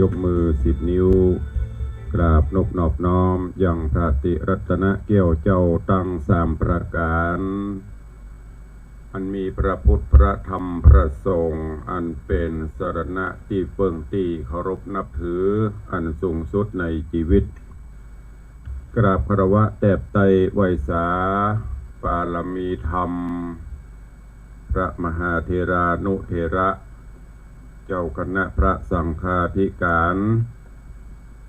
ยกมือ10 นิ้วกราบนบนอบน้อมอย่างพระติรัตนเกี่ยวเจ้าตั้ง3 ประการอันมีพระพุทธพระธรรมพระสงฆ์อันเป็นสรณะที่เพิ่งที่เคารพนับถืออันสูงสุดในชีวิตกราบคารวะแตบไตไวสาปารมีธรรมพระมหาเถรานุเถระเจ้าคณะพระสังฆาธิการ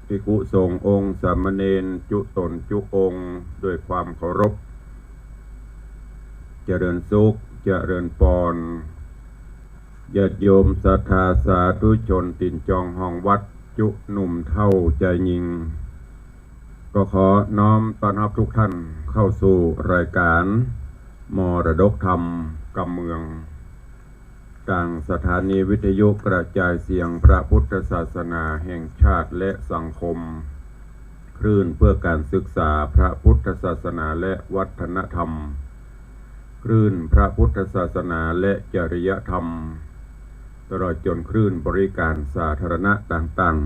ภิกษุสงฆ์องค์สามเณรจุตนจุองค์ด้วยความเคารพเจริญสุขเจริญปอนญาติโยมศรัทธาสาธุชนตินจองห้องวัดจุหนุ่มเท่าใจยิงก็ขอน้อมต้อนรับทุกท่านเข้าสู่รายการมรดกธรรมกำเมืองกลางสถานีวิทยุกระจายเสียงพระพุทธศาสนาแห่งชาติและสังคมคลื่นเพื่อการศึกษาพระพุทธศาสนาและวัฒนธรรมคลื่นพระพุทธศาสนาและจริยธรรมตลอดจนคลื่นบริการสาธารณะต่าง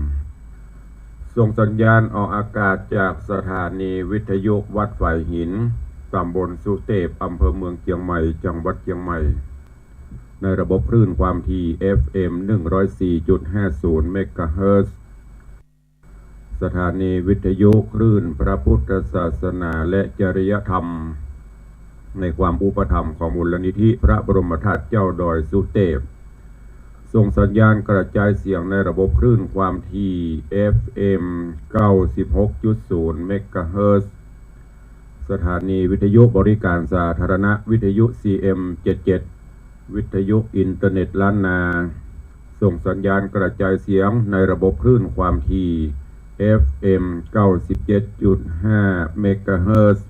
ๆส่งสัญญาณออกอากาศจากสถานีวิทยุวัดฝ่ายหินตำบลสุเทพอำเภอเมืองเชียงใหม่จังหวัดเชียงใหม่ในระบบคลื่นความถี่ FM 104.50 เมกะเฮิรตซ์ สถานีวิทยุคลื่นพระพุทธศาสนาและจริยธรรมในความอุปถัมภ์ของมูลนิธิพระบรมธาตุเจ้าดอยสุเทพส่งสัญญาณกระจายเสียงในระบบคลื่นความถี่ FM 96.0 เมกะเฮิรตซ์ สถานีวิทยุบริการสาธารณะวิทยุ CM 77 วิทยุอินเทอร์เน็ตล้านนาส่งสัญญาณกระจายเสียงในระบบคลื่นความถี่ FM 97.5 เมกะเฮิรตซ์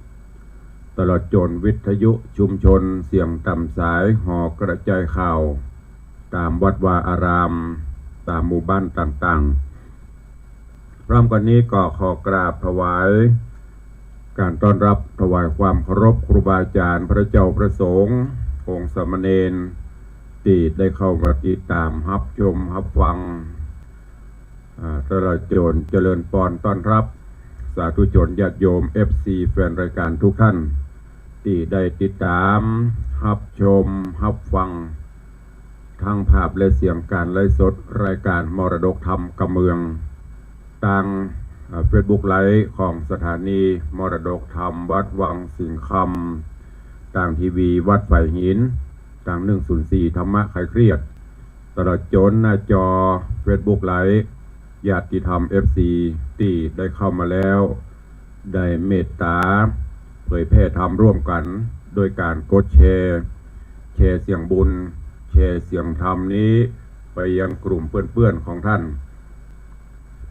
ตลอดจนวิทยุชุมชนเสียงต่ำสายห่อกระจายข่าวตามวัดวาอารามตามหมู่บ้านต่างๆพร้อมกันนี้ก็ขอกราบถวายการต้อนรับถวายความเคารพครูบาอาจารย์พระเจ้าพระสงฆ์องค์สามเณรที่ได้เข้ามาติดตามรับชมรับฟังตลอดจนเจริญพรต้อนรับ สาธุชนญาติโยม FC แฟนรายการทุกท่านที่ได้ติดตามรับชมรับฟังทั้งภาพและเสียงการไลฟ์สดรายการมรดกธรรมกำเมืองทางFacebook ไลฟ์ของสถานีมรดกธรรมวัดวังสิงห์คำทางทีวีวัดไฟหินทาง104ธรรมะคลายเครียดตลอดจนหน้าจอ Facebook ไลฟ์ญาติธรรม FC ที่ได้เข้ามาแล้วได้เมตตาเผยแพร่ธรรมร่วมกันโดยการกดแชร์เสียงบุญแชร์เสียงธรรมนี้ไปยังกลุ่มเพื่อนๆของท่าน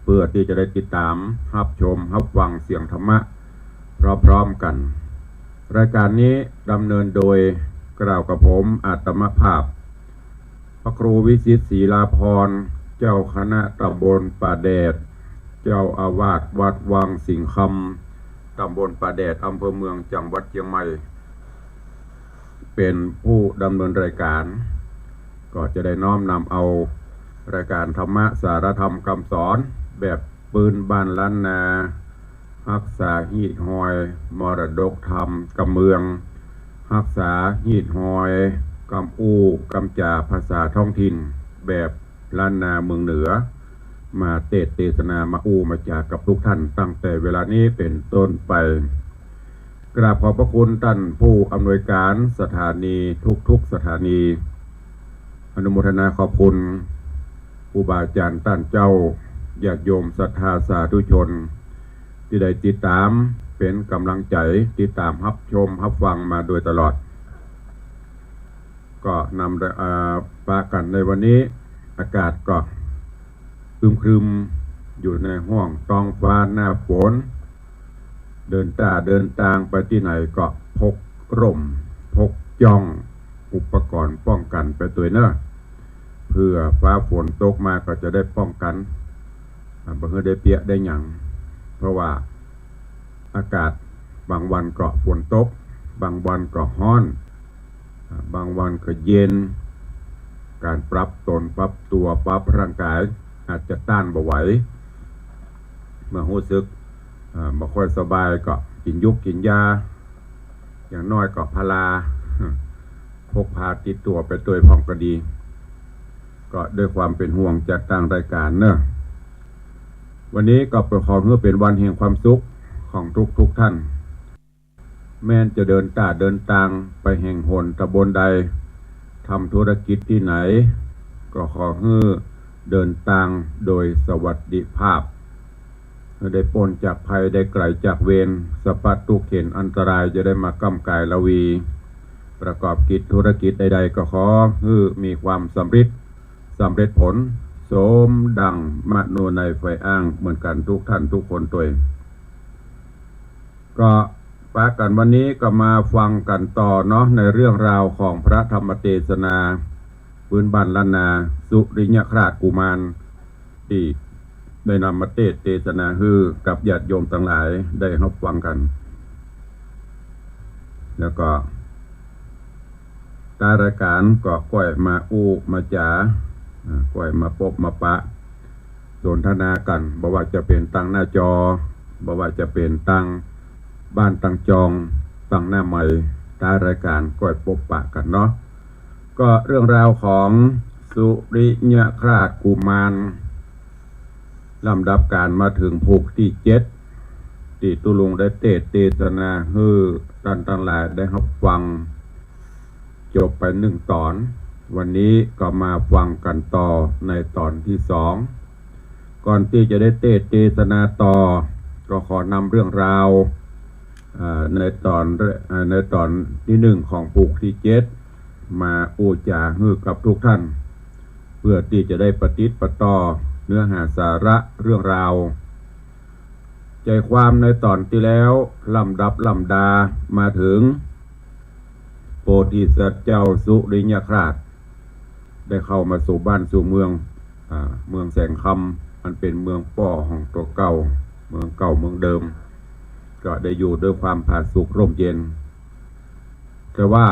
เพื่อที่จะได้ติดตามรับชมรับฟังเสียงธรรมะพร้อมๆกันรายการนี้ดำเนินโดยกล่าวกับผมอาตมภาพพระครูวิสิตศรีลาภรณ์เจ้าคณะตำบลป่าแดดเจ้าอาวาสวัดวังสิงห์คำตำบลป่าแดดอำเภอเมืองจังหวัดเชียงใหม่เป็นผู้ดำเนินรายการก็จะได้น้อมนำเอารายการธรรมะสารธรรมคำสอนแบบปืนบ้านล้านนารักษาหีดหอยมรดกธรรมกำเมืองรักษาหีดหอยกำอู้กำจ่าภาษาท้องถิ่นแบบล้านนาเมืองเหนือมาเทศนามาอู้มาจากกับทุกท่านตั้งแต่เวลานี้เป็นต้นไปกราบขอบพระคุณท่านผู้อำนวยการสถานีทุกสถานีอนุโมทนาขอบคุณครูบาอาจารย์ท่านเจ้าญาติโยมศรัทธาสาธุชนที่ได้ติดตามเป็นกำลังใจติดตามรับชมรับฟังมาโดยตลอดก็นำปากันในวันนี้อากาศก็ครึมอยู่ในห้วงตองฟ้าหน้าฝนเดินทางไปที่ไหนก็พกร่มพกจ้องอุปกรณ์ป้องกันไปตัวเนอะเพื่อฟ้าฝนตกมาก็จะได้ป้องกันบ่ให้ได้เปียกได้หยังเพราะว่าอากาศบางวันก็ฝนตกบางวันก็ร้อนบางวันก็เย็นการปรับตนปรับตัวปรับร่างกายอาจจะต้านบ่ไหวเมื่อรู้สึกบ่ค่อยสบายก็กินยาอย่างน้อยก็พาราพกพาติดตัวไปตัวพร้อมก็ดีก็ด้วยความเป็นห่วงจากทางรายการเนอะวันนี้ก็ขอเพื่อเป็นวันแห่งความสุขของทุกท่านแม้นจะเดินทางไปแห่งหนตำบลใดทำธุรกิจที่ไหนก็ขอให้เดินทางโดยสวัสดิภาพได้พ้นจากภัยได้ไกลจากเวรสะพัดทุกข์เข็ญอันตรายจะได้มากำกายละวีประกอบกิจธุรกิจใดๆก็ขอให้มีความสำเร็จผลสมดังมโนในไฟอ้างเหมือนกันทุกท่านทุกคนตัวเองก็ปากันวันนี้ก็มาฟังกันต่อเนาะในเรื่องราวของพระธรรมเทศนาพื้นบ้านล้านนาสุริยคราชกุมารที่ได้นำมาเทศนาฮือกับญาติโยมทั้งหลายได้รับฟังกันแล้วก็ตารายการก็ก้อยมาอู้มาจ๋าก้อยมาพบมาปะสนทนากันบ่ว่าจะเป็นตั้งหน้าจอบ่ว่าจะเป็นตั้งบ้านตั้งจองตั้งหน้าใหม่ตารายการก้อยพบปะกันเนาะก็เรื่องราวของสุริยคราชกุมารลำดับการมาถึงภูกที่7ที่ตุลุงได้เทศนาฮือท่านทั้งหลายได้รับฟังจบไป1ตอนวันนี้ก็มาฟังกันต่อในตอนที่2ก่อนที่จะได้เทศนาต่อก็ขอนำเรื่องราวในตอนที่1ของภูกที่7มาอู้จาฮือกับทุกท่านเพื่อที่จะได้ปฏิบัติต่อเนื้อหาสาระเรื่องราวใจความในตอนที่แล้วลำดับลำดามาถึงโพธิสัตว์เจ้าสุริยคราชได้เข้ามาสู่บ้านสู่เมืองแสงคำมันเป็นเมืองป่อของตัวเก่าเมืองเดิมก็ได้อยู่ด้วยความผาสุกร่มเย็นแต่ว่า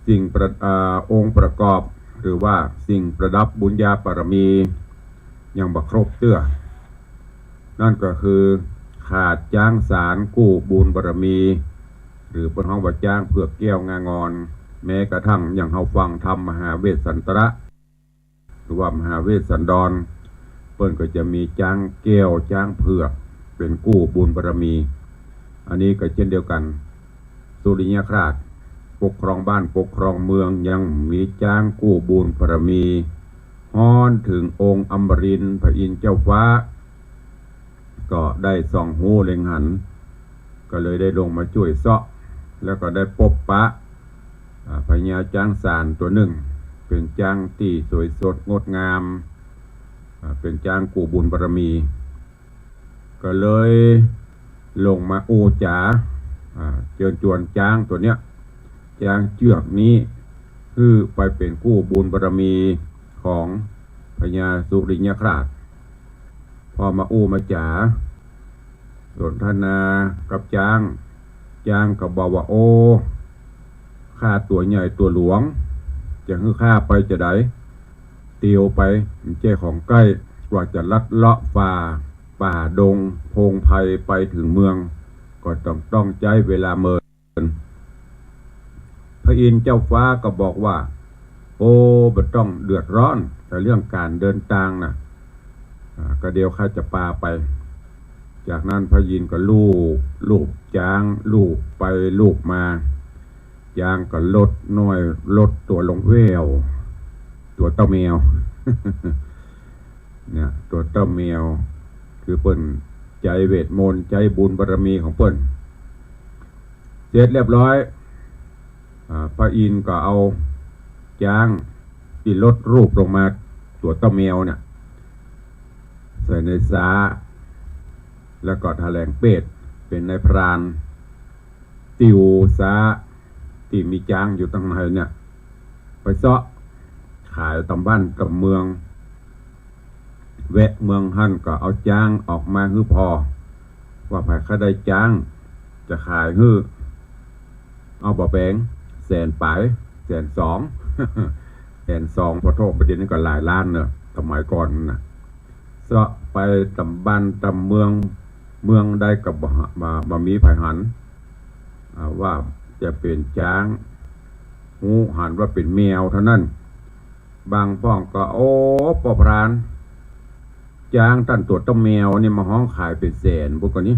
สิ่งองค์ประกอบหรือว่าสิ่งประดับบุญญาบารมียังบ่ครบเตื้อ นั่นก็คือขาดจ้างสารกู้บุญบารมีหรือเป็นห้องว่าจ้างเผือกแก้วงางอนแม้กระทั่งอย่างเฮาฟังธรรมมหาเวสสันตระหรือว่ามหาเวสสันดรเปิ้นก็จะมีจ้างแก้วจ้างเผือกเป็นกู้บุญบารมี อันนี้ก็เช่นเดียวกันสุริยคราชปกครองบ้านปกครองเมืองยังมีจ้างกู้บุญบารมีฮ้อนถึงองค์อมรินทร์พระอินทร์เจ้าฟ้าก็ได้ส่องหูเล็งหันก็เลยได้ลงมาช่วยเซาะแล้วก็ได้พบปะพญาจ้างสารตัวหนึ่งเป็นจ้างที่สวยสดงดงามเป็นจ้างกู้บุญบารมีก็เลยลงมาอูจ๋าเชิญชวนจ้างตัวเนี้ยจ้างเชือกนี้คือไปเป็นกู้บุญบารมีของพญาสุริยคราชพอมาอูมาจ๋าสนทนากับจ้างก็บอกว่าโอ้ข้าตัวใหญ่ตัวหลวงจะให้ข้าไปจะได้เตียวไปเจ้ของใกล้กว่าจะลัดเลาะป่าดงพงไพไปถึงเมืองก็ต้องใจเวลาเมินพระอินทร์เจ้าฟ้าก็บอกว่าโอ้บ่ต้องเดือดร้อนแต่เรื่องการเดินทางนะก็เดียวข้าจะพาไปจากนั้นพระอินทร์ก็ลูบจ้างลูบไปลูบมาจ้างก็ลดน้อยลดตัวลงเววตัวเต้าแมว เนี่ยตัวเต้าแมวคือเปิ้นใจเวทมนต์ใจบุญบารมีของเปิ้นเสร็จเรียบร้อยพระอินทร์ก็เอาจ้างที่ลดรูปลงมาตัวเต้าแมวเนี่ยใส่ในสาแล้วก็แถลงเป็ดเป็นนายพรานติวสาที่มีจ้างอยู่ตั้งไหนเนี่ยไปเซาะขายตำบ้านตำเมืองแวะเมืองหั่นก็เอาจ้างออกมาฮื้อพอว่าไผเขาได้จ้างจะขายฮื้อเอาบ่แปง100,000 120,000 120,000พอโทษประเด็นนี้ก็หลายล้านเนอะสมัยก่อนนะเสาะไปตำบ้านตำเมืองได้กับบ่มีไผหันว่าจะเป็นจ้างหูหันว่าเป็นแมวเท่านั้นบางพ้องก็โอ้ปอพรานจ้างท่านตัวต้มแมวนี่มาห้องขายเป็น100,000พวกนี้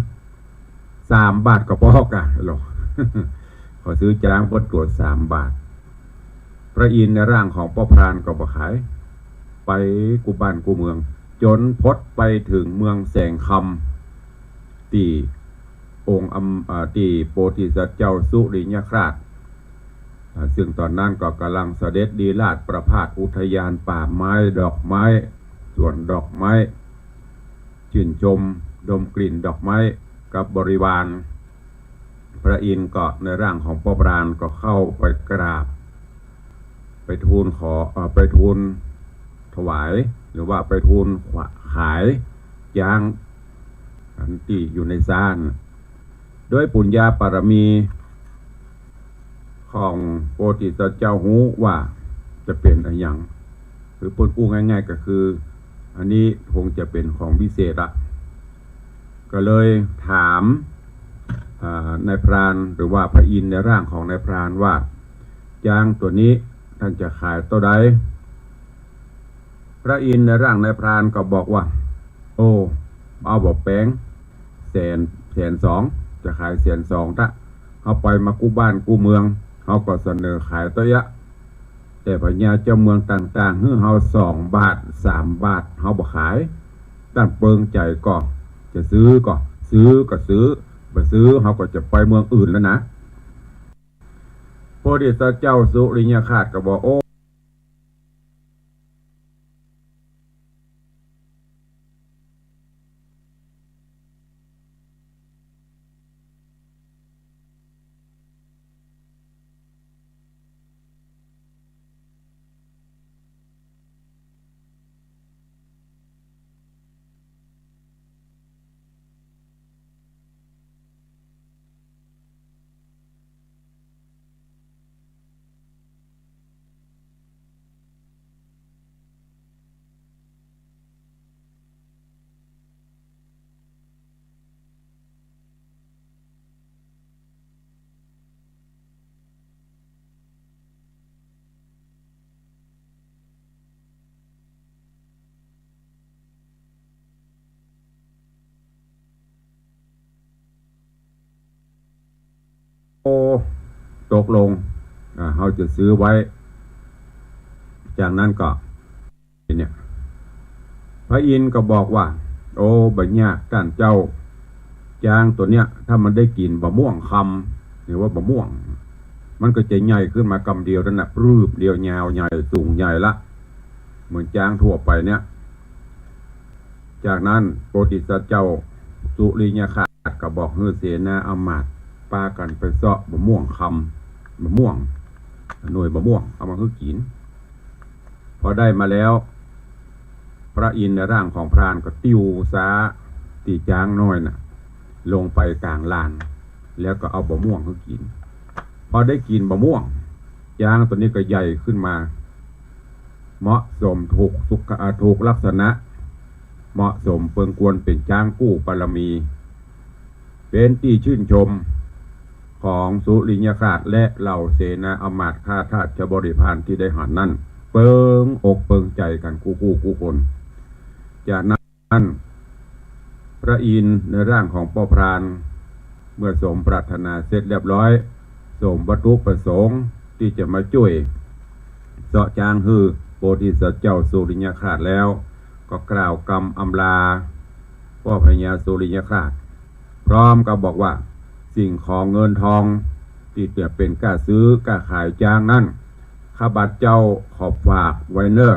3 บาทก็พอกะหรอก ขอซื้อจ้างพดตรวจ3 บาทพระอินทร์ในร่างของป้อพรานก็บ่ขายไปกูบ้านกูเมืองจนพดไปถึงเมืองแสงคำที่องค์ที่โพธิสัตว์เจ้าสุริยคราชซึ่งตอนนั้นก็กำลังเสด็จดีลาศประพาสอุทยานป่าไม้ดอกไม้ส่วนดอกไม้ชื่นชมดมกลิ่นดอกไม้กับบริวารพระอินทร์ก็ในร่างของป้อพรานก็เข้าไปกราบไปทูลไปทูลถวายหรือว่าไปทูลขายจ้างอันที่อยู่ในศาลด้วยปุญญาบารมีของโพธิสัตว์เจ้าหูว่าจะเป็นอะไรอย่างหรือพูดง่ายๆก็คืออันนี้คงจะเป็นของพิเศษละก็เลยถามนายพรานหรือว่าพระอินทร์ในร่างของนายพรานว่าจ้างตัวนี้ท่านจะขายตัวใดพระอินทร์ในร่างนายพรานก็บอกว่าโอ้เอาบอกแป้ง120,000จะขาย120,000ถ้าเขาไปมากู้บ้านกู้เมืองเขาก็เสนอขายตัวยะแต่พญาเจ้าเมืองต่างๆให้เขา2 บาท3 บาทเขาบอกขายตั้งเปิงใจก็จะซื้อก็ซื้อไปซื้อเขาก็จะไปเมืองอื่นแล้วนะโพธิสัตว์เจ้าสุริยคราชก็บอกโอ้ โอ้ตกลงเขาจะซื้อไว้จากนั้นก็เนี่ยพระอินทร์ก็บอกว่าโอ้บัญญัติท่านเจ้าจางตัวเนี้ยถ้ามันได้กินบะม่วงคำหรือว่าบะม่วงมันก็จะใหญ่ขึ้นมากำเดียวนั่นแหละรูปเดียวยาวใหญ่สูงใหญ่ละเหมือนจางทั่วไปเนี่ยจากนั้นโพธิสัตว์เจ้าสุริยคาตก็บอกเฮือเสนาอมาตย์ปากันไปเสาะบะม่วงคำบะม่วงหน่วยบะม่วงเอามาคือกินพอได้มาแล้วพระอินทร์ในร่างของพรานก็ติ้วซาตีจางน้อยน่ะลงไปกลางลานแล้วก็เอาบะม่วงคือกินพอได้กินบะม่วงจางตัวนี้ก็ใหญ่ขึ้นมาเหมาะสมถูกลักษณะเหมาะสมเปิงกวนเป็นจ้างกู้บารมีเป็นที่ชื่นชมของสุริยคราชและเหล่าเสนาอมาตย์ข้าทาสบริพารที่ได้หันนั่นเปิงอกเปิงใจกันกู้คนจากนั้นพระอินทร์ในร่างของพ่อพรานเมื่อสมปรารถนาเสร็จเรียบร้อยสมวัตถุประสงค์ที่จะมาช่วยเสาะจางฮือโพธิสัตว์เจ้าสุริยคราชแล้วก็กล่าวกรรมอำลาพ่อพญาสุริยคราชพร้อมกับบอกว่าสิ่งของเงินทองที่จะเป็นกล้าซื้อกล้าขายจางนั้นข้าบัดเจ้าขอบฝากไว้เนอ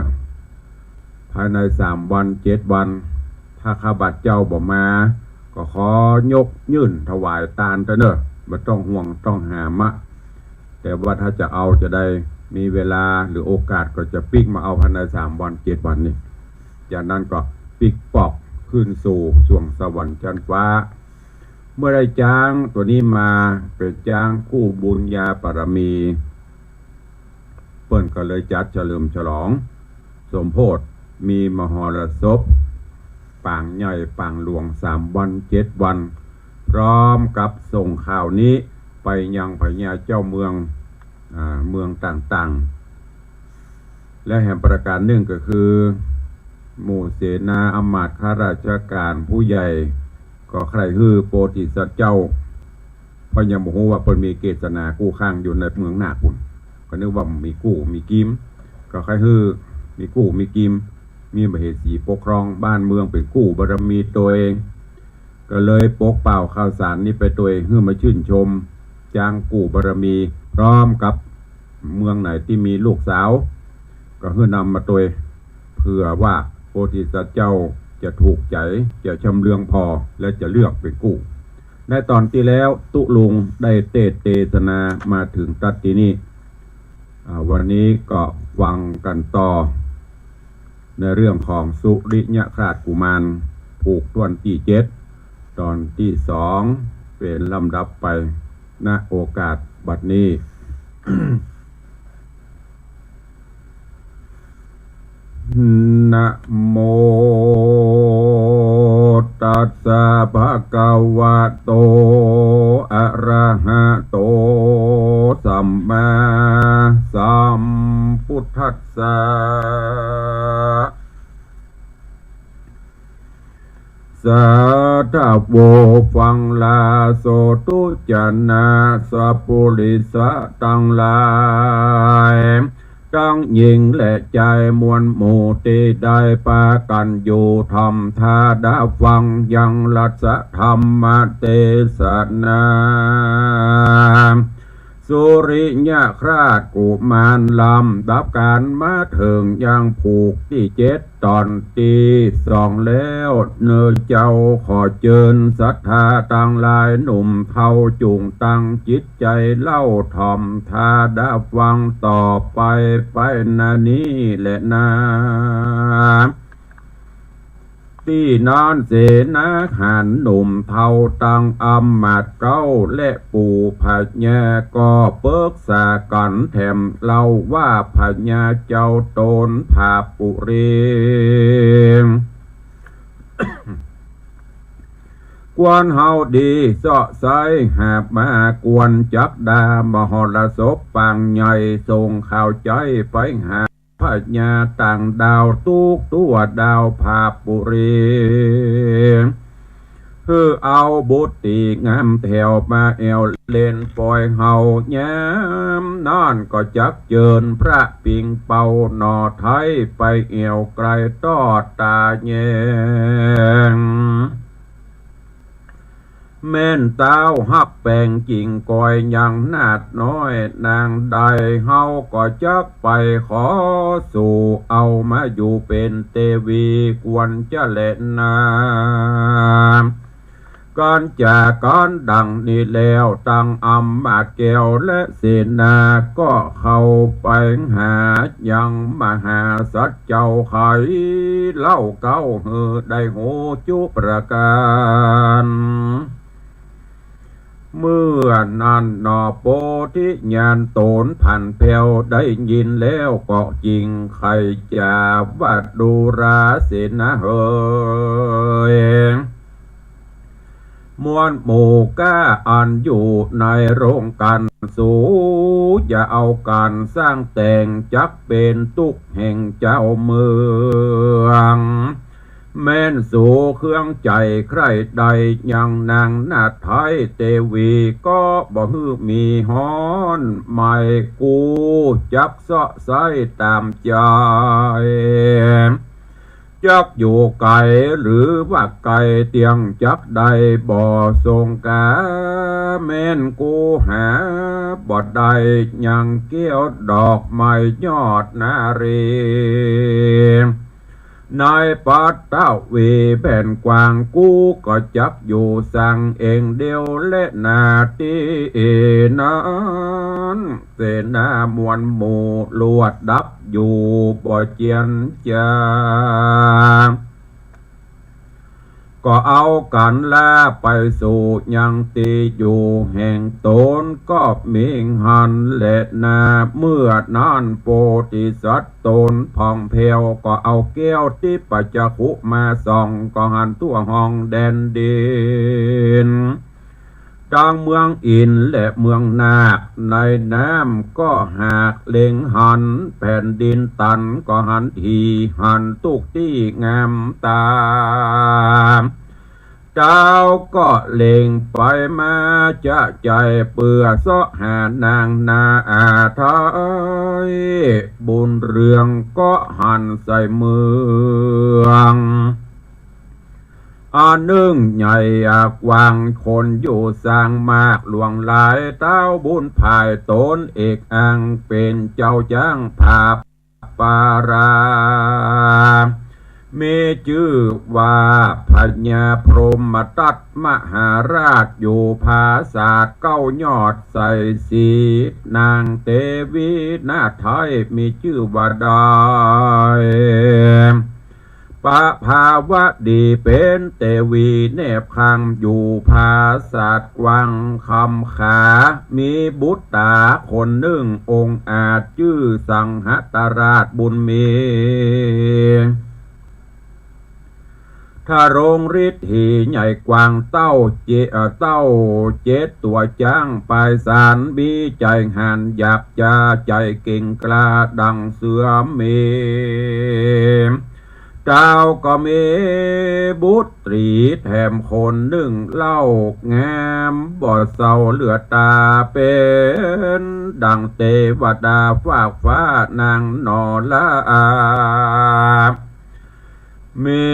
ภายใน3 วัน 7 วันถ้าข้าบัดเจ้าบอกมาก็ขอยกยื่นถวายตาลเนอไม่ต้องห่วงต้องหามะแต่ว่าถ้าจะเอาจะได้มีเวลาหรือโอกาสก็จะปิกมาเอาภายใน3 วัน 7 วันนี้จากนั้นก็ปิกปอกขึ้นสู่สวงสวรรค์ชั้นฟ้าเมื่อได้จ้างตัวนี้มาเป็นจ้างคู่บุญญาปรมีเปิ้นก็เลยจัดเฉลิมฉลองสมโพธิมีมหรสพปางใหญ่ปางหลวง3 วัน 7 วันพร้อมกับส่งข่าวนี้ไปยังพญาเจ้าเมืองต่างๆและแห่งประการหนึ่งก็คือหมู่เสนาอมาตย์ข้าราชการผู้ใหญ่ก็ใครฮือโพธิสัตว์เจ้าเพราะยังบอกว่าเพิ่นมีเกษนากู้ข้างอยู่ในเมืองนาคุนก็นึกว่ามีกู้มีกิมก็ใครฮือมีกู้มีกิมมีมเหสีปกครองบ้านเมืองเป็นกู้บารมีตัวเองก็เลยปกเป่าข่าวสารนี้ไปตัวเองเพื่อมาชื่นชมจางกู้บารมีพร้อมกับเมืองไหนที่มีลูกสาวก็เพื่อนำมาตัวเพื่อว่าโพธิสัตว์เจ้าจะถูกใจจะชำเลืองพอและจะเลือกเป็นกู้ในตอนที่แล้วตุลุงได้เทศนามาถึงตัดที่นี้วันนี้ก็ฟังกันต่อในเรื่องของสุริยคราชกุมารผูกตวนที่7ตอนที่2เป็นลำดับไปณโอกาสบัดนี้ นะโมตัสสะภะคะวะโตอะระหะโตสัมมาสัมพุทธัสสะสาธุโวฟังลาโสตุจนะสัพพุริสะตังหลายทั้งหญิงและใจมวลหมู่ที่ได้ปากันอยู่ทำทาดาฟังยังรัสธรรมเทศนาสุริยคราชกุมารลำดับการมาถึงยังผูกที่7ตอนที่2แล้วเนื้อเจ้าขอเจิญศรัทธาตั้งหลายหนุ่มเท่าจุงตั้งจิตใจเล่าทอมทาดาฟังต่อไปนานี้แหละนาที่นอนเสนาหันหนุ่มเท่าตังอำมาตย์เก้าและปู่พญาก็เปิกษากันแถมเล่าว่าพญาเจ้าโตนภาปุเรกวนเฮาดีเสาะไซหาบมากวนจักดามหรสพปังใหญ่ส่งข่าวใจไปหาพญาต่างดาวตุกตัวดาวภาปุเร คือเอาบุตรีงามแถวมาแอวเล่นปล่อยเฮาแย้มนอนก็จักเจินพระปิงเป่าหนอไทยไปแอวไกลตอดตาแยงแม่นเต้าหักแปงกิ่งก้อยยังนาดน้อยนางใดเฮาก็จักไปขอสู่เอามาอยู่เป็นเตวีกวนจะเล่นนาก่อนจากก่อนดังนี้แล้วตั้งอำมาตย์แก้วและเสนาก็เข้าไปหายังมหาสัจเจ้าไขเล่าเก้าเฮือได้โหจุประการเมื่อนั้นนอโปธิญาณโตนผ่านแผ่วได้ยินแล้วก็จริงใครจะวัดดูราเสนาเฮยมวลหมู่ก้าอันอยู่ในโรงกันสูอย่าเอาการสร้างแต่งจักเป็นตุกแห่งเจ้าเมืองแม่นสู่เครื่องใจใครใดยังนางนาไทยเตวีก็บ่ฮือมีฮ้อนไม่กูจักเสาะไส้ตามใจจักอยู่ไกลหรือว่าไกลเตียงจักใดบ่ทรงกาแม่นกูหาบ่ได้ยังเกี้ยวดอกไม้ยอดนารีนายปัตตาวีแผ่นกวางกูก็จักอยู่สั่งเองเดียวและนาทีนั้นเสนามวลหมู่ลวดดับอยู่บ่เจียนจาก็เอากันลาไปสู่ยังตีอยู่แห่งตนก็มิงหันและนาเมื่อนานโพธิสัตว์ตนพองเพวก็เอาแก้วที่ปัจจคุมาส่องก็หันตัวห้องแดนดินดังเมืองอินและเมืองนาคในน้ำก็หากเล็งหันแผ่นดินตันก็หันทีหันตุกที่งามตาเจ้าก็เล็งไปมาจะใจเปื่อเสาะหานางนาอาทายบุญเรืองก็หันใส่เมืองอันหนึ่งใหญ่วางคนอยู่สร้างมากหลวงหลายเต้าบุญภายตนเอกอังเป็นเจ้าจ้างภาพปารามีชื่อว่าพญาพรหมตัตมหาราชอยู่ภาษาเก้ายอดใส่สีนางเตวีนาไทยมีชื่อว่าได้ปะภาวะดีเป็นเตวีเนบคังอยู่ภาษาตกวังคำขามีบุตรตาคนหนึ่งองค์อาจชื่อสังหตราชบุญมีถ้าโรงฤทธิ์ใหญ่กวางเต้าเจ็ดตัวจ้างปลายสารบีใจหันอยากจะใจเก่งกล้าดังเสือเมเจ้าก็มีบุตรีแถมคนหนึ่งเล่างามบ่เศร้าเหลือตาเป็นดังเทวดาฝากฟ้านางนอละมี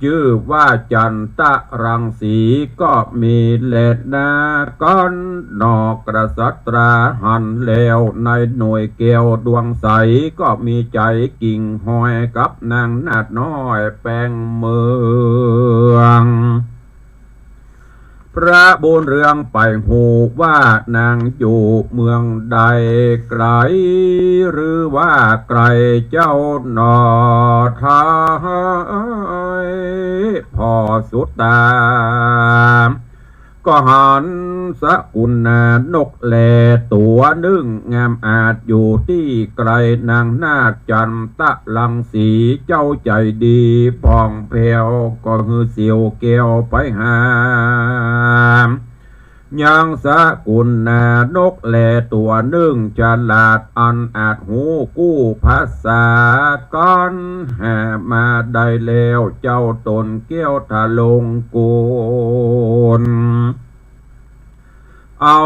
ชื่อว่าจันตะรังสีก็มีเลดนาก้อนนอกกระสัตราหันแล้วในหน่วยเกลียวดวงใสก็มีใจกิ่งหอยกับนางนาดน้อยแป้งเมืองพระบุญเรืองไปหูว่านางอยู่เมืองใดไกลหรือว่าไกลเจ้าหนอทายพอสุดตามก็หันสกุลนานกแลตัวหนึ่งงามอาจอยู่ที่ไกลนางนาคจันตะลังสีเจ้าใจดีพองเพวก็คือเสียวเกลียวไปหา ยังสกุลนานกแลตัวหนึ่งฉลาดอันอาจหูกู้ภาษาก้อนแห่มาได้แล้วเจ้าตนเกี้ยวทะลงกูลเอา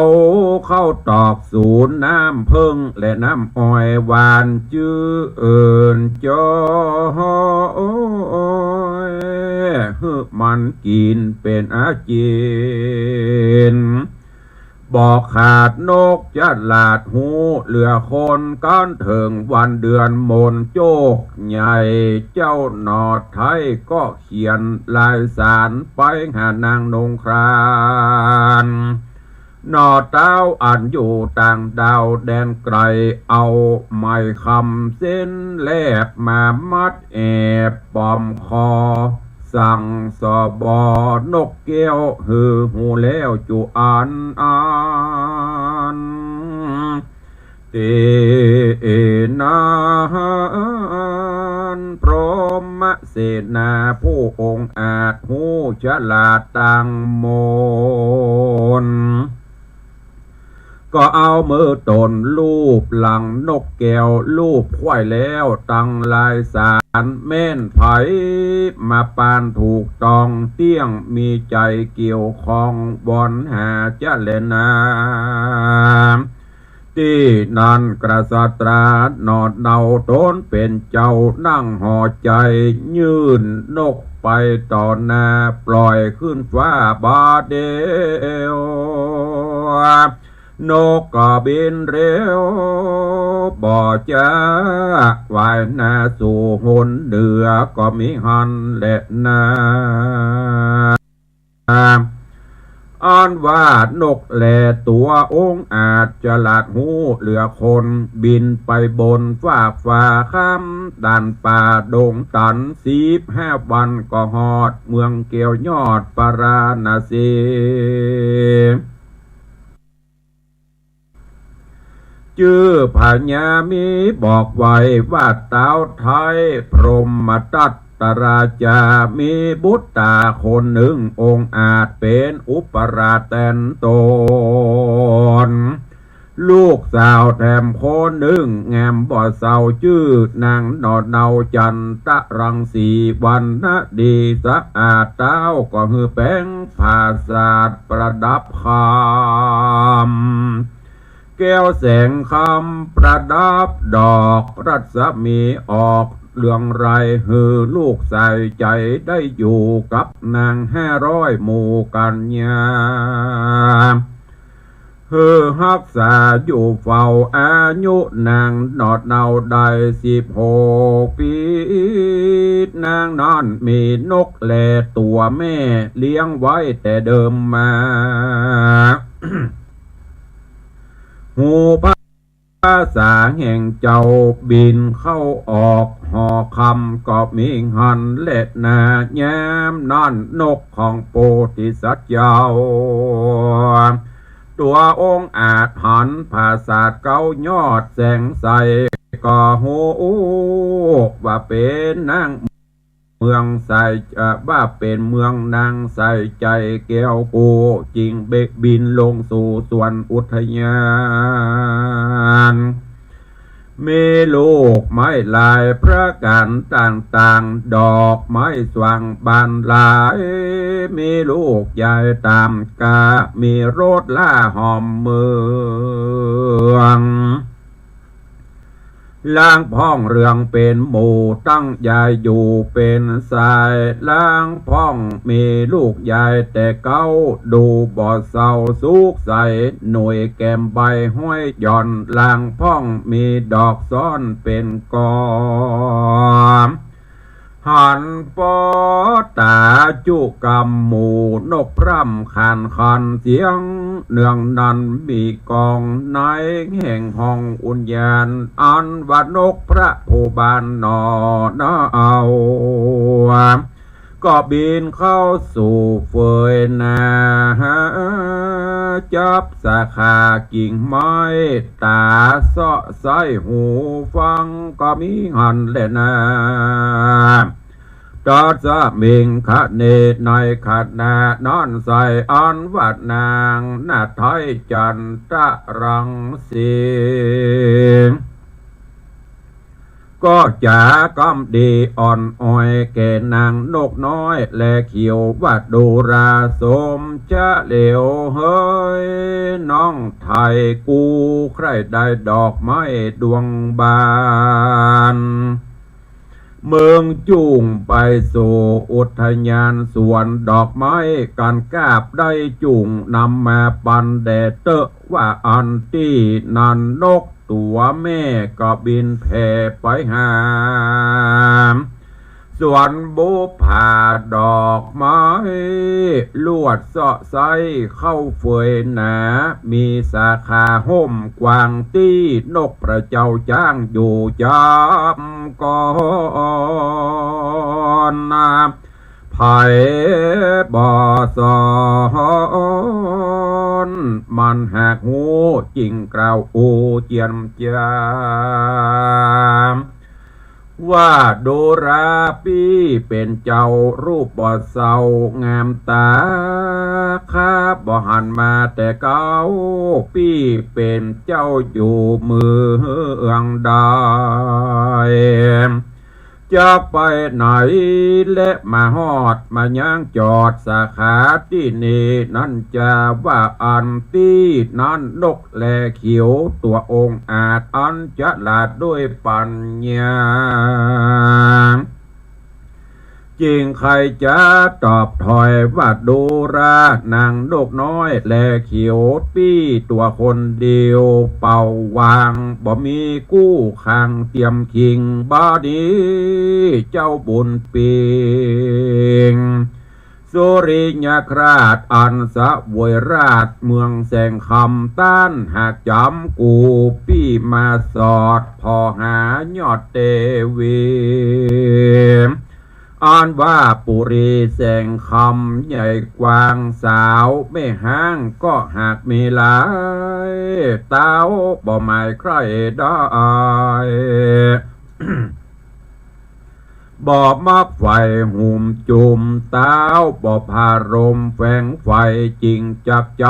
เข้าตอกศูนย์น้ำพึ่งและน้ำอ้อยหวานจื้อเอินจอยฮึมันกินเป็นอาจีนบอกขาดนกจะหลาดหูเหลือคนก้อนเถิงวันเดือนมนโจกใหญ่เจ้าหนอดไทยก็เขียนลายสารไปหานางนงครานนอเต้าอันอยู่ต่างดาวแดนไกลเอาไม้คำเส้นแลบมามัดแอบปอมคอสั่งสอบนกแก้วหือหูแล้วจุอันเตนาพรหมเสนาผู้องค์อาจหูฉลาดตังมนก็เอามือตนลูบหลังนกแก้วลูบควายแล้วตั้งลายสารแม่นไผมาปานถูกตองเตี้ยงมีใจเกี่ยวข้องบอนหาเจเลนาที่นั่นกษัตริย์นอดเนาตนเป็นเจ้านั่งห่อใจยื่นนกไปต่อหน้าปล่อยขึ้นฟ้าบาดเดียวนกก็บินเร็วบ่จะว่ายนาสู่หนเดือก็มีหันและนาอ้อนว่านกแลตัวองค์อาจจะหลาดหูเหลือคนบินไปบนฟากฟ้าค่ำดันป่าดงตัน15 วันก็หอดเมืองเกียวยอดปาราณสีจื้อพญามีบอกไว้ว่าเต้าไทยพรหมตัตตราชามีบุตรตาคนหนึ่งองค์อาจเป็นอุปราชแตนตนลูกสาวแถมคนหนึ่งแงมบ่อเศร้าชื่อนางนอดเนาจันตะรังสีวันนะดีสะอาดเต้าก็ฮือแป้งภาษาประดับคำแก้วแสงคำประดับดอกรัศมีออกเรื่องไรฮือลูกใส่ใจได้อยู่กับนาง500 หมู่กันยาฮือฮักษาอยู่เฝ้าอายุนางนอดเนาได้16 ปีนางนั้นมีนกแลตัวแม่เลี้ยงไว้แต่เดิมมา หูภาษาแห่งเจ้าบินเข้าออกหอคำก็มีหันเล็ดนาแย้มนั่นนกของโพธิสัตว์เจ้าตัวองค์อาจหันภาษาเก้ายอดแสงใสก็หูว่าเป็นนางเมืองใส่ว่าเป็นเมืองนางใส่ใจแก้วกูจริงเบกบินลงสู่ส่วนอุทยานมีลูกไม้ลายพระกันต่างๆดอกไม้สว่างบานหลายมีลูกใหญ่ตามกามีรถล่าหอมเมืองล้างพ้องเรืองเป็นหมู่ตั้งยายอยู่เป็นสายล้างพ้องมีลูกยายแต่เก้าดูบ่อเศร้าสุกใสหน่วยแก้มใบห้อยหย่อนล้างพ้องมีดอกซ้อนเป็นกอหันปอตาจุกำหมูนกพร่ำคันเสียงเนืองนั้นมีกองในแห่งห้องอุญญาณอันว่านกพระผู้บานนอนาเอาก็บินเข้าสู่เฟยนาจับสาขากิ่งไม้ตาเสาะใส่หูฟังก็มีหันแลนาต ตอสมิงคะเนในขัดนานอนใส่อันวัดนางนาไทยจันทรังสีก็จ๋ากำดีอ่อนอ้อยแก่นางนกน้อยและเขียววัดดูราสมจะเหลวเฮ้ยน้องไทยกูใครได้ดอกไม้ดวงบานเมืองจุงไปสู่อุทยานสวนดอกไม้กันกาบได้จุงนำมาปันแดดเตอะว่าอันที่นันนกตัวแม่ก็บินแผ่ไปหาสวนบุผาดอกไม้ลวดเสาะไซเข้าเฟยหนามีสาขาห่มกวางตี้นกพระเจ้าจ้างอยู่จำก่อนไผ่บ่อสอนมันหากหูจริงกล่าวอูเจียมจามว่าโดราปี้เป็นเจ้ารูปบ่เศร้างามตาข้าบ่หันมาแต่เก้าปี้เป็นเจ้าอยู่เมืองใดจะไปไหนและมาฮอดมาย่างจอดสาขาที่นี่นั่นจะว่าอันที่นั่นนกแลเขียวตัวองค์อาจอันจะลาดด้วยปัญญาจริงใครจะตอบถอยว่าดูรานางนกน้อยแลเขียวปี้ตัวคนเดียวเป่าวางบ่มีกู้ขังเตรียมคิงบาดีเจ้าบุญปิงสุริยคราชอันสะวยราชเมืองแสงคำต้านหากจำกูปี้มาสอดพอหายอดเตวีอ่านว่าปุรีแสงคำใหญ่กว้างสาวไม่ห้างก็หากมีหลายเต้าบ่หมายใครได้ บ่มักไฟหุ่มจุ่มเต้าบ่พารมแฝงไฟจริงจับใจ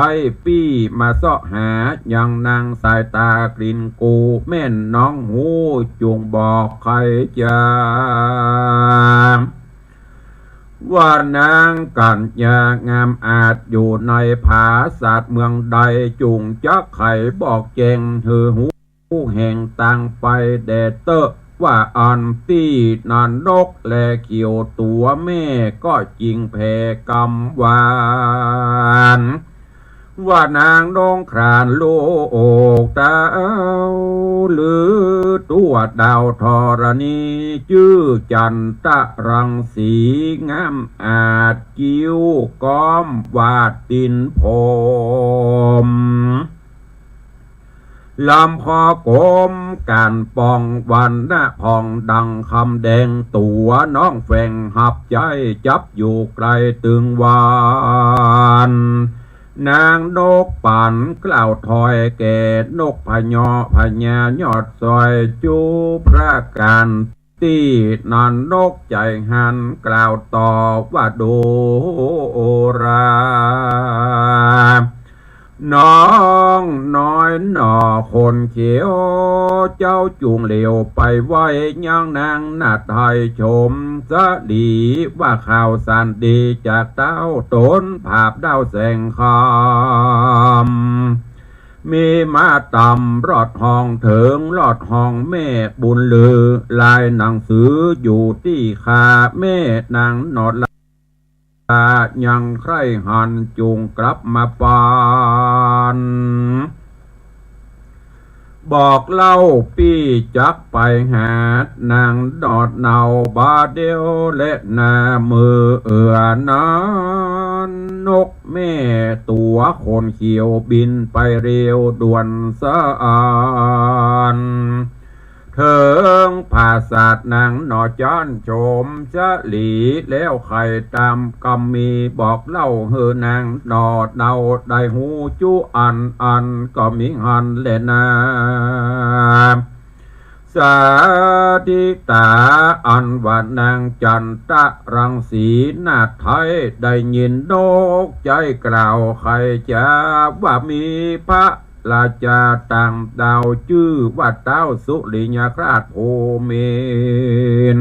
ปี้มาเสาะหายังนางสายตากลิ่นกูแม่นน้องหูจุงบอกใครจะว่านางกัญญางามอาจอยู่ในผาศาสตร์เมืองใดจุงจักไขบอกแจงหือหูแห่งต่างไปแดดเตอะว่าอันตี้นันนกแลเขียวตัวแม่ก็จริงแผ่กำวานว่านางน้องครานโลกตาหรือตัวดาวธรณีชื่อจันทรังสีงามอาจกิ้วก้อมวาดดินพรมลำพอกลมการปองวันนะพองดังคำแดงตัวน้องแฝงหับใจจับอยู่ไกลตึงวานนางนกปั่นกล่าวถอยแก่นกพญอพญายอดซอยจูพระการตีนันนกใจหันกล่าวตอบว่าดูราน้องน้อยหน่อคนเขียวเจ้าจุงเหลียวไปไว้ยังนางนาไทยชมสะดีว่าข่าวสารดีจากเต้าตนภาพดาวแสงคำมีมาต่ำรอดห้องเถิงรอดห้องแม่บุญลือลายหนังสืออยู่ที่ขาแม่นางนอดยังใครหันจุงกลับมาปานบอกเล่าปี้จักไปหานางดอดเนาบาเดียวและนามือนานนกแม่ตัวคนเขียวบินไปเร็วด่วนสะอานเถิงภาษาดนางหนอจานชมชะหลีแล้วใครตามกำมีบอกเล่าเฮอนางหนอเดาได้หูจูอันก็มีหันเลนาส สาธิตาอันว่านางจันทรังสีนาไทยได้ยินนกใจกล่าวใครจะว่ามีพระราชาต่างดาวชื่อว่าเต้าสุริยคราชโพเมน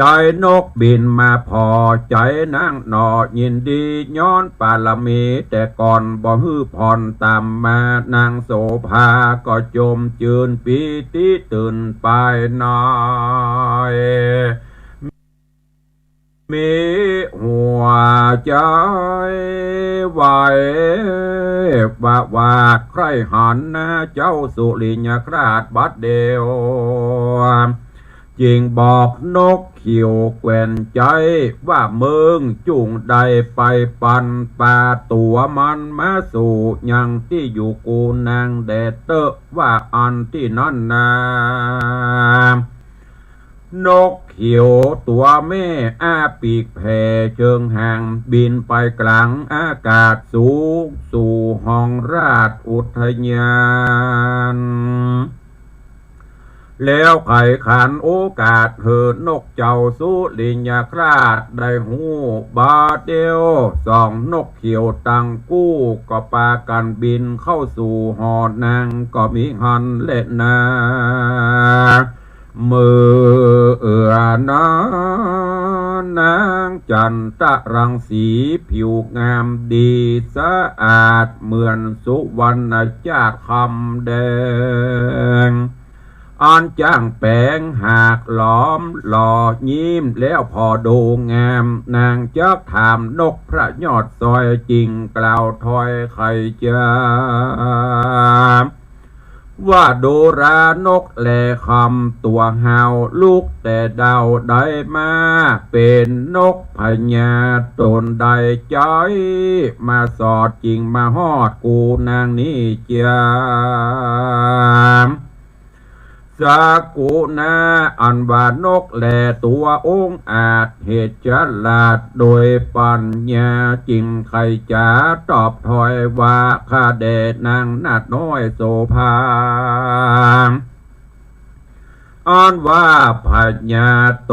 ใจนกบินมาพอใจนางหนอยินดีย้อนปาลมีแต่ก่อนบ่ฮื้อผ่อนตามมานางโสภาก็จมจืนปีติตื่นไปหน่อยมีหัวใจไหวว่าใครหันนะเจ้าสุริยคราชบัดเดียวจริงบอกนกเขียวแกวนใจว่าเมืองจุงใดไปปันป่าตัวมันมาสู่ยังที่อยู่กูนางแดดเตอว่าอันที่นั่นนานกเขียวตัวแม่อ้าปีกแผ่เชิงห่างบินไปกลางอากาศสูงสู่ห้องราชอุทยานแล้วไข่ขันโอกาสเหินนกเจ้าสุริยคราชได้หูบาดเดียวสองนกเขียวตังกู้ก็ปากันบินเข้าสู่หอนางก็มีหันเล่นนามือนานางจันทรังสีผิวงามดีสะอาดเหมือนสุวรรณจาคำแดงอ่อนจ้างแปงหากหลอมหล่อยิ้มแล้วพอดูงามนางจักถามนกพระยอดซอยจริงกล่าวถอยใครจะว่าดูรานกแลคำตัวเห่าลูกแต่ดาวได้มาเป็นนกพญาตนใดใจมาสอดจริงมาฮอดกูนางนี้จามสากุนาอันว่านกแลตัวองอาจเหตุฉลาดโดยปัญญาจริงใครจะตอบถอยว่าข้าแด่นางนาดน้อยโสภาอ้อนว่าพญาต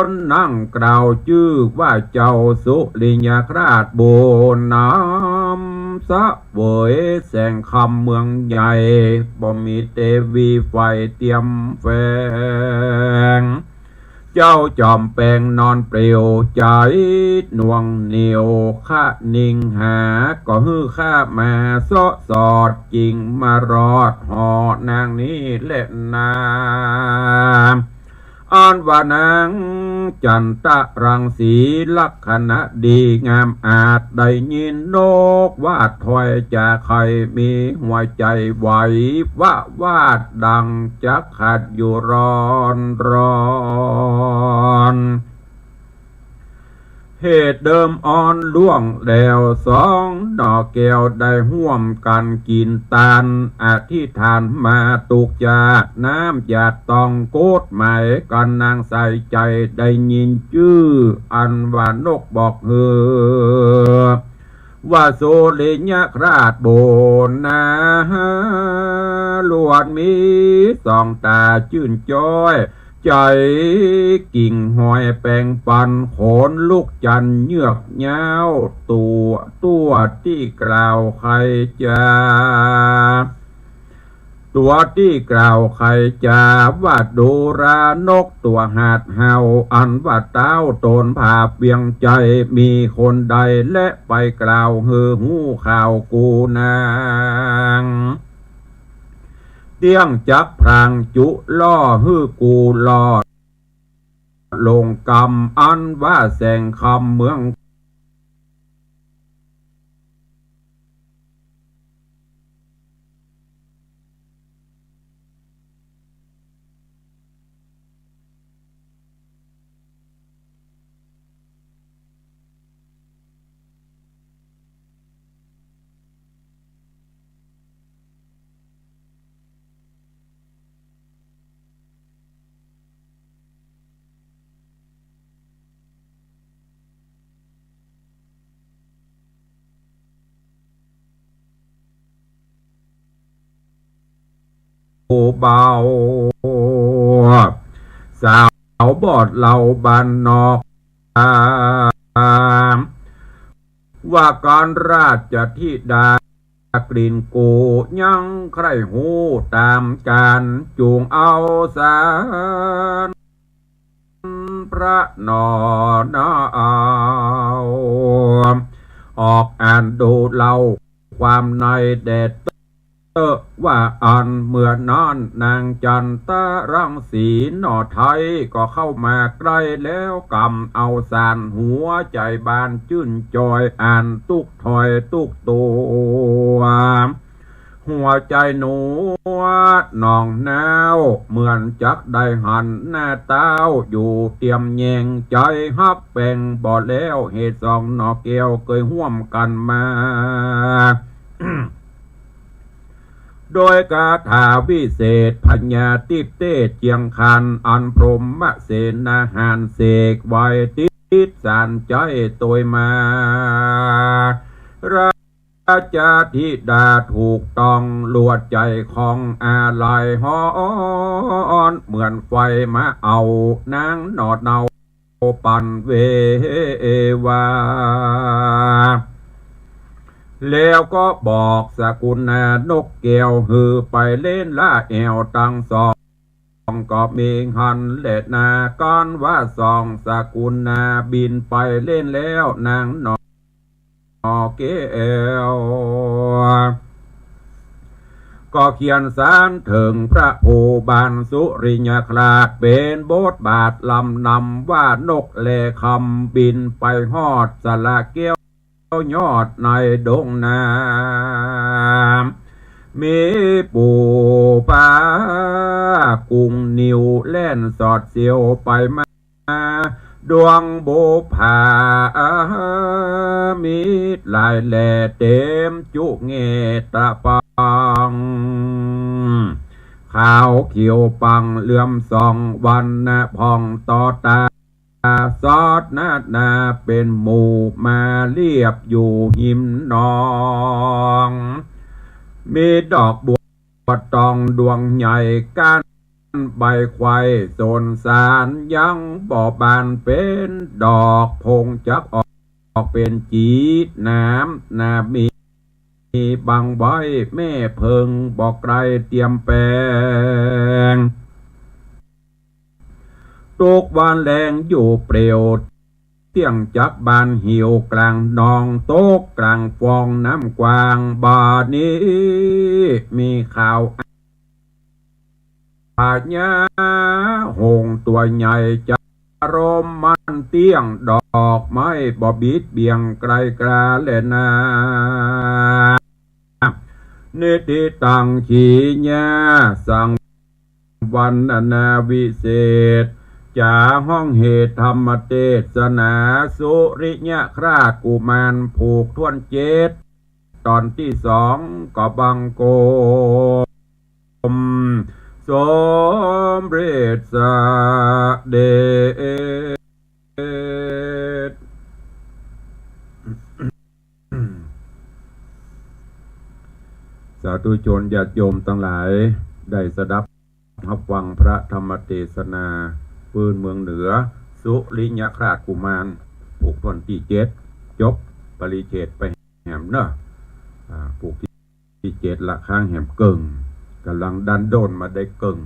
นนั่งกล่าวชื่อว่าเจ้าสุริยคราชโบน้ำสะเวยแสงคำเมืองใหญ่บ่มีเทวีไฟเตรียมแฝงเจ้าจอมแปลงนอนเปลี่ยวใจหน่วงเหนียวข้านิ่งหาก็ฮื้อข้ามาสอสอดจริงมารอดหอนางนี้เล่นนาอ้อนว่านางจันทรังสีลักษณะดีงามอาจได้ยินนกว่าถอยจากใครมีหัวใจไหววาดดังจะขัดอยู่ร้อนเหตุเดิมอ่อนล่วงแล้วสองดอกแก้วได้ห่วมกันกินตาลอธิษฐานมาตุกจากน้ำหยาดต้องโกดหมายกันนางใส่ใจได้ยินชื่ออันว่านกบอกว่าโสริยคราชโบนาลวดมีสองตาชื่นจ้อยใจกิ่งหอยแปงปันโขนลูกจันเยือกเย้าตัวที่กล่าวใครจะตัวที่กล่าวใครจะว่าดูรานกตัวหาดเห่าอันว่าเต้าตนผาเพียงใจมีคนใดและไปกล่าวหูข่าวกูนางเตี้ยงจักพรางจุล่อฮื้อกูล่อลงกำอันว่าแสงคำเมือง เบาสาวบอดเหล่าบ้านนอกว่าการราชธิดากลิ่นกูยังใครหูตามการจูงเอาสารพระนอนเอาออกอ่านดูเล่าความในแดดว่าอันเมื่อนอนนางจันตะรังสีหน่อไทยก็เข้ามาใกล้แล้วกำเอาสานหัวใจบานจื่นจอยอ่านตุกถอยตุกตัวหัวใจหนูนองแนวเหมือนจักได้หันหน้าเต้าอยู่เตรียมแยงใจฮับแป่งบ่แล้วเหตุสองนอเกียวเคยห่วมกันมา โดยคาถาวิเศษพัญญาติเตเจียงคันอันพรหมเสนาหารเสกไว้ติดสานใจตัวมาราชธิดาถูกต้องลวดใจของอาลัยฮอนเหมือนไฟมาเอานางนอดเนาปันเววาแล้วก็บอกสกุลนกแก้วฮือไปเล่นล่าแอวตั้งสองก็มีหันเล็ดนาก้อนว่าสองสกุลบินไปเล่นแล้วนางนอแก้วก็เขียนสารถึงพระโอบานสุริยคราชเป็นบทบาทลำนำว่านกแลคำบินไปฮอดสละแก้วยอดในดงนามีปูปากุ้งนิวเล่นสอดเสียวไปมาดวงโบผามีลายแหล่เต็มจุเงตะปังขาวเขียวปังเหลื่อมสองวันนะพองต่อตาซอดนาเป็นหมู่มาเรียบอยู่หิมนองมีดอกบัวตองดวงใหญ่ก้านใบควายโซนสารยังบ่อบานเป็นดอกพงจักออกเป็นจีดน้ำนามีบังไว้แม่เพิงบอกไกลเตรียมแปลงทุกวันแรงอยู่เปรียวเที่ยงจักบานหิวกลางนองโต๊ะกลางฟองน้ำกวางบาดนี้มีข่าวอาญาหงตัวใหญ่จะรมมันเตี้ยงดอกไม้บ่บิดเบียงไกลกราเลนานิติตังขีญาสังวันนาวิเศษจาห้องเหตุธรรมเทศนาสุริยะคราชกุมารผูกทวนเจตตอนที่สองก็บังโกมสมเร็จสเดชสาธุชนญาติโยมทั้งหลายได้สดับรับฟังพระธรรมเทศนาปืนเมืองเหนือสุริยะคราชกุมารผูกทวนที่7จบปริเฉดไปแหมเนอะผูกที่7ละข้างแหมเกิงกำลังดันโดนมาได้เกิง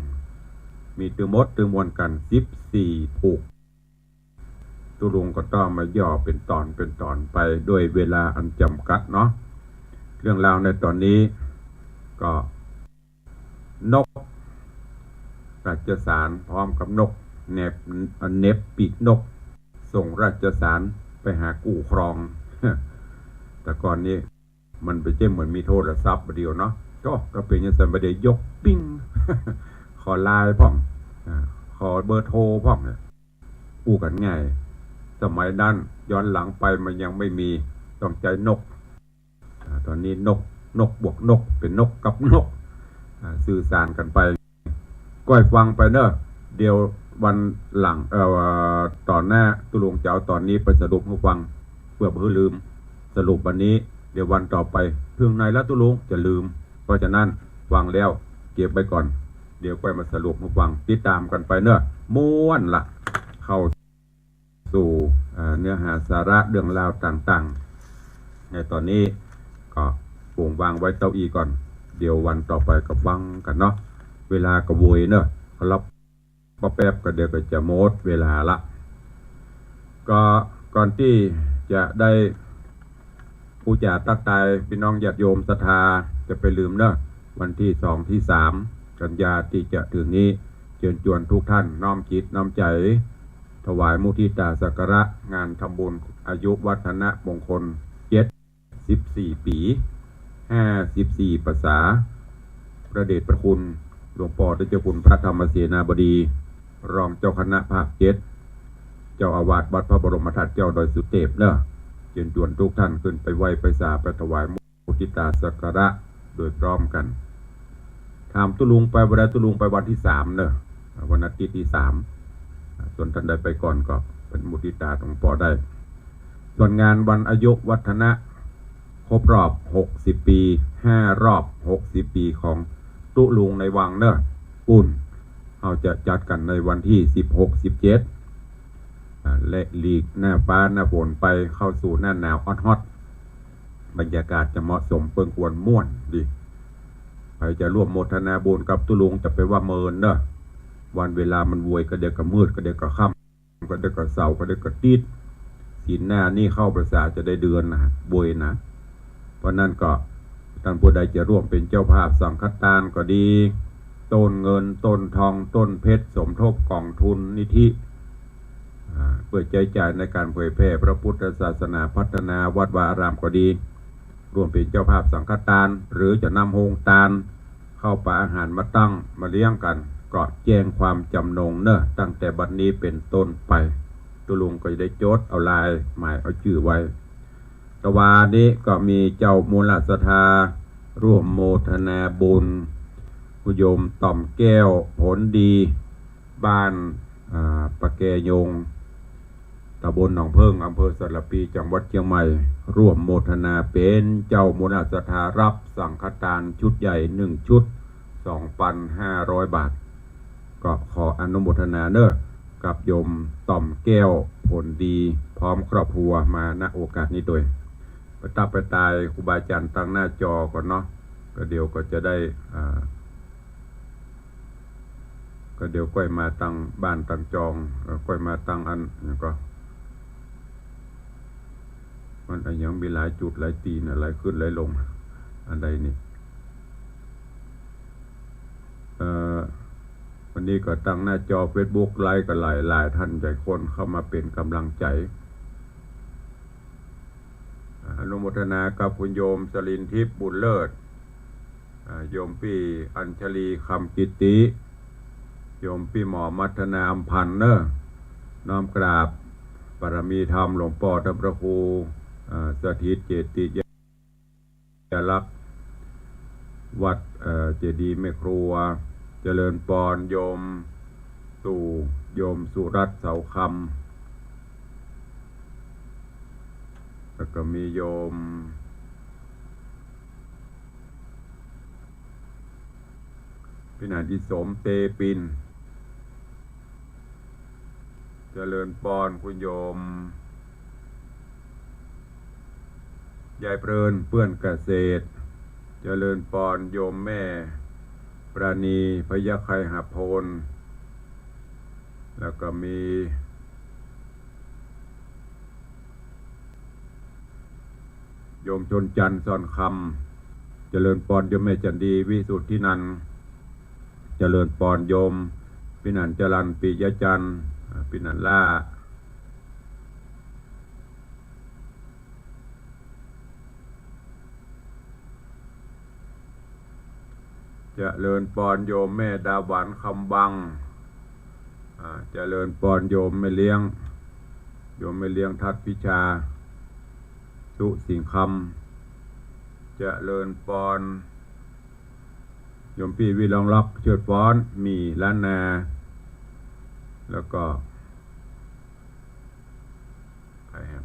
มีตือมดตือมวลกัน14ผูกตุลุงก็ต้องมาย่อเป็นตอนไปด้วยเวลาอันจำกัดเนาะเรื่องราวในตอนนี้ก็นกราชสารพร้อมกับนกเน็บปีกนกส่งราชสารไปหากู้ครอง แต่ก่อนนี้มันไปเจ้เหมือนมีโทรศัพท์เดียวเนาะก็เป็นยังไงประเดี๋ยวยกปิ้ง ขอไลน์พ่อมขอเบอร์โทรพ่อมเนี่ยกู้กันง่ายสมัยนั้นย้อนหลังไปมันยังไม่มีต้องใจนกตอนนี้นกบวกนกเป็นนกกับนกสื่อสารกันไปก้อยฟังไปเนอะเดี๋ยววันหลังตอนหน้าตุลุงเจ้าตอนนี้ไปสรุปให้ฟังเพื่อเพื่อลืมสรุปวันนี้เดี๋ยววันต่อไปถึงไหนแล้วตุลุงจะลืมเพราะฉะนั้นฟังแล้วเก็บไปก่อน เดี๋ยวไปมาสรุปมาฟังติดตามกันไปเนอะม้วนละเข้าสู่เนื้อหาสาระเรื่องราวต่างๆในตอนนี้ก็ปวงวางไว้เต้าอีก่อนเดี๋ยววันต่อไปก็ฟังกันเนาะเวลาก็โวยเนอะรับแป๊บก็เดี๋ยวก็จะหมดเวลาละก็ก่อนที่จะได้ผู้จ่าตักตายพี่น้องญาติโยมศรัทธาจะไปลืมเนอะวันที่2 ที่ 3 กันยาที่จะถึงนี้เชิญชวนทุกท่านน้อมจิตน้อมใจถวายมุทิตาสักการะงานทำบุญอายุวัฒนมงคล74 ปี54ภาษาพระเดชพระคุณหลวงพ่อเจ้าคุณพระธรรมเสนาบดีรองเจ้าคณะภาค7เจ้าอาวาสวัดพระบรมธาตุเจ้าดอยสุเทพเนอะเชิญชวนทุกท่านขึ้นไปไหว้ไปสาไปถวายมุทิตาสักการะโดยพร้อมกันถามตุลุงไปวันใดตุลุงไปวันที่3เนอะวันอาทิตย์ที่3ส่วนท่านใดไปก่อนก็เป็นมุทิตาหลวงพ่อได้ส่วนงานวันอายุวัฒนะครบรอบ60 ปี5 รอบ60 ปีของตุลุงในวังเนอะอุ่นเราจะจัดกันในวันที่16 17และหลีกหน้าฟ้าหน้าฝนไปเข้าสู่หน้าหนาวฮอตบรรยากาศจะเหมาะสมเปิงควรม่วนดีใครจะร่วมโมทนาบุญกับตุลุงจะไปว่าเมินเนอะวันเวลามันวยก็เดี๋ยวก็มืดก็เดี๋ยวก็ค่ำก็เดี๋ยวก็เสาก็เดี๋ยวก็ติดศีลหน้านี่เข้าภาษาจะได้เดือนนะบวยนะเพราะนั่นก็ท่านผู้ใดจะร่วมเป็นเจ้าภาพสังฆทานก็ดีต้นเงินต้นทองต้นเพชรสมทบกองทุนนิธิเพื่อใจจ่ายในการเผยแพร่พระพุทธศาสนาพัฒนาวัดวาอารามก็ดีรวมเป็นเจ้าภาพสังฆทานหรือจะนำโฮงทานเข้าป่าอาหารมาตั้งมาเลี้ยงกันก็แจ้งความจำนงเนอะตั้งแต่บัดนี้เป็นต้นไปตุลุงก็จะได้จดเอาลายหมายเอาชื่อไว้ตะวานี้ก็มีเจ้ามูลศรัทธาร่วมโมทนาบุญผู้โยมต่อมแก้วผลดีบ้านปะแกยงตำบลหนองเพิ่งอำเภอสระพีจังหวัดเชียงใหม่ร่วมโมทนาเป็นเจ้ามูลศรัทธารับสังฆทานชุดใหญ่1 ชุด 2,500 บาทก็ขออนุโมทนาเนอะกับโยมต่อมแก้วผลดีพร้อมครอบครัวมาณโอกาสนี้โดยประทับไปตายครูบาอาจารย์ตั้งหน้าจอก่อนเนาะก็เดี๋ยวก็จะได้ก็เดี๋ยวก้อยมาตั้งบ้านตั้งจองก้อยมาตั้งอันก็มันยังมีหลายจุดหลายตีนหลายขึ้นหลายลงอันใดนี่วันนี้ก็ตั้งหน้าจอ Facebook ไลฟ์กันหลายท่านใจคนเข้ามาเป็นกำลังใจอนุโมทนากับคุณโยมสลินทิพย์บุญเลิศโยมพี่อัญชลีคำกิติโยมพี่หมอมัฒนาอัมพันธ์เนอะน้อมกราบบารมีธรรมหลวงพ่อธรรมพระครูสถิตเจติยลักษณ์วัดเจดีย์แม่ครัวเจริญปอนโยมตู่โยมสุรัตน์เสาคำแล้วก็มีโยมพี่นาดิสมเตปินเจริญปอนคุณโยมยายเพลินเพื่อนเกษตรเจริญปอนโยมแม่ปราณีพยาไคหาโพนแล้วก็มีโยมชนจันทร์ซ่อนคำเจริญปอนโยมแม่จันดีวิสุทธินันท์เจริญปอนโยมปินันจรันปิยจันทร์ปินันล่าเจริญปอนโยมแม่ดาหวานคำบังเจริญปอนโยมแม่เลี้ยงทัดพิชาสุสิงคำเจริญปอนโยมพี่วิลองล็อกเชิดฟ้อนมีล้านนาแล้วก็ใครฮะ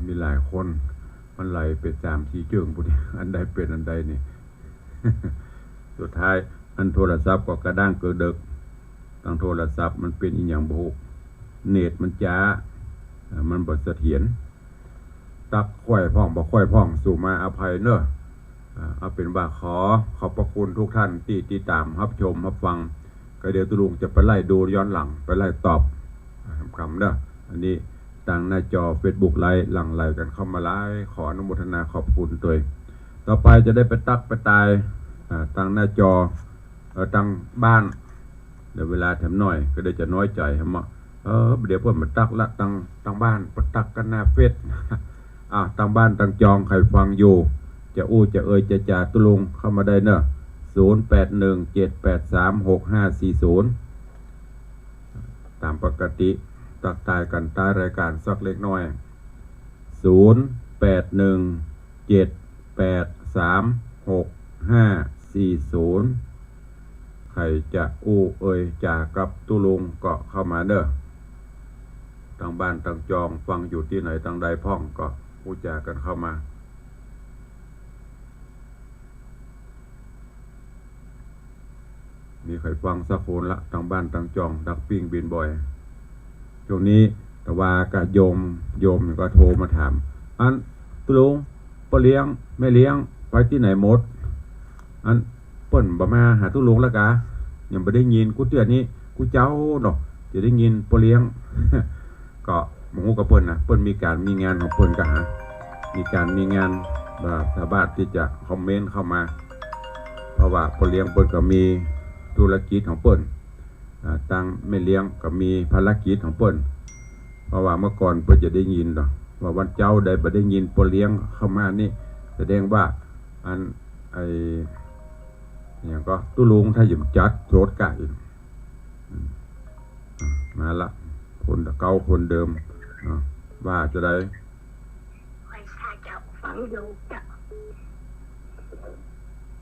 ม มีหลายคนมันไหลไป3-4เจิงพุ่นอันใดเป็นอันใดนี่ สุดท้ายอันโทรศัพท์ก็กระด้างเกิดเดึกตั้งโทรศัพท์มันเป็นอีหยังบ่เน็ตมันจ้ามันบ่เสถียรตักค่อยพ้องบ่ค่อยพ้องสู่มาอภัยเนอะเอาเป็นว่าขอบพระคุณทุกท่านที่ติดตามรับชมรับฟังก็เดี๋ยวตุลุงจะไปไล่ดูย้อนหลังไปไล่ตอบคำเนอะอันนี้ตั้งหน้าจอ Facebook ไลฟ์หลังไลฟ์กันเข้ามาไลฟ์ขออนุโมทนาขอบคุณตัวต่อไปจะได้ไปตักไปตายตั้งหน้าจอตั้งบ้านเดี๋ยวเวลาแถมหน่อยก็ได้จะน้อยใจครับมั้งเดี๋ยวเพื่อนมาตักละตั้งบ้านไปตักกันหน้าเฟซตั้งบ้านตั้งจองใครฟังอยู่จะอู้จะเอ่ยจะจ่าตุลุงเข้ามาได้เนอะ0817836540ตามปกติตักตายกันตายรายการสักเล็กน้อย0817836540ใครจะอู้เอ่ยจ่ากับตุลุงก็เข้ามาเนอะตั้งบ้านตั้งจองฟังอยู่ที่ไหนตั้งใดพ่องก็พูดจากันเข้ามามีใครฟังสักคนละตั้งบ้านตั้งจองดักปิ้งบินบ่อยช่วงนี้แต่ว่ากะโยมก็โทรมาถามอันตุลุงพ่อเลี้ยงแม่เลี้ยงไปที่ไหนหมดอันเปิ้นบ่มาหาตุลุงแล้วกะยังบ่ได้ยินกูเตือนนี้กูเจ้าเนาะจะได้ยินพ่อเลี้ยง ก็หมู่กับเปิ้นนะเปิ้นมีงานของเปิ้นกะหามีงานสามารถที่จะคอมเมนต์เข้ามาเพราะว่าพ่อเลี้ยงเปิ้นก็มีธุรกิจของเปิ้นตั้งแม่เลี้ยงก็มีภารกิจของเปิ้นเพราะว่าเมื่อก่อนเปิ้นจะได้ยินเนาะว่าวันเจ้าได้บ่ได้ยินพ่อเลี้ยงเข้ามานี่แสดงว่าอันอย่างก็ตุลุงถ้าหยิบจัดโทษไก่มาละคนเก่าคนเดิมว่าจะได้ไม่ใช่จะฟังอยู่จะ